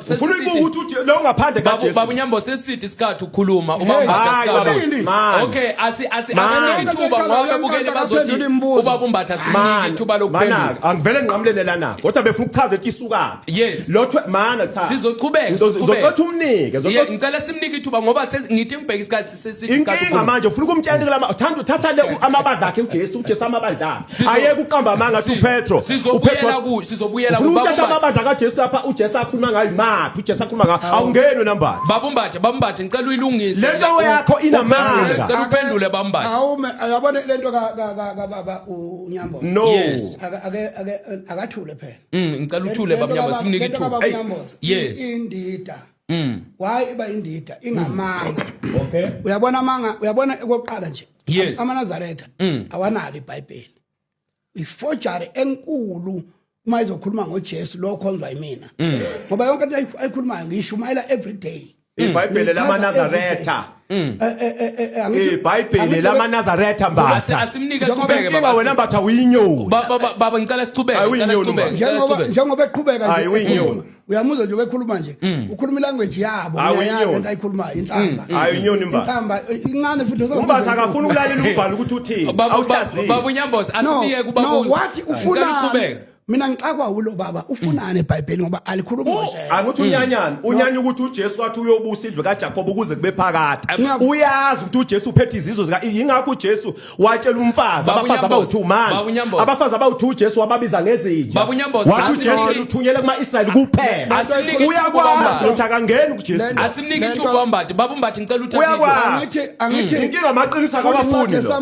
ufuna ukubuka ukuthi lo ngaphandle kaJesu baba unyambo sesithi sikhathi ukukhuluma ubambatha sikhathi okay asinike ithuba ngoba bukele bazothi ubaba umbatha sinike ithuba lokuphendula angivele ngiqamlele lana kodwa befuna ukuchaza ethi isuka yes lotho mana cha sizoqhubeka uzocotha umnike ngicela simnike ithuba ngoba ngithi ngibheka isikhathi sesithi sikhathi inkinga manje ufuna ukumtshela lama uthanda uthatha le amabandla akhe uJesu amabandla ayeke uqamba amanga athi uPetro sizobuyela kubaba amabandla kaJesu lapha uJesu akhuluma ngayo maphi uJesu akhuluma ngayo awungenwe namba babumbathe ngicela uyilungise lento yakho inamanga ngicela uphendule babumbathe yabona lento baba unyambo no akathule phela ngicela uthule baba unyambo simnike ithuba yes indida why iba indida ingamanga okay uyabona ekoqala nje amaNazaretha awanalo iBhayibheli iforgery enkulu uma izokhuluma ngoJesu lo khonzwa yimina ngoba yonke into ayikhulumayo ngishumayela every day iBhayibheli lamaNazaretha iBhayibheli lamaNazaretha mbatha asimnike qhubeke baba wena mbatha uyinyoni baba ngicela siqhubeke njengoba eqhubeka nje uyamuzwa nje bekhuluma nje ukhuluma ilanguage yabo uyayazi into ayikhulumayo inhlamba ayinyoni inhlamba incane futhi umbatha akafuna ukulalela ubhalo ukuthi uthini awuhlazi baba unyambozi asinike kubaba no wathi ufuna mina ngixakwa ulo baba ufunani eBhayibheli ngoba alikhuluma nje akuthi unyanya ukuthi uJesu wathi uyobusa indlu kaJakobe ukuze kube phakade uyazi ukuthi uJesu uphethe izizwe zika ingakho uJesu watshela umfazi abafazi abawu2 manje abafazi abawu2 uJesu wababiza ngezinja baba unyambozi wathi uJesu uthunyele kumaIsrayeli kuphela uyakwazi ukuthi akangeni kuJesu asimnike ithuba baba umbathe ngicela uthathe angithi inkinga amaqinisa kabafuni lo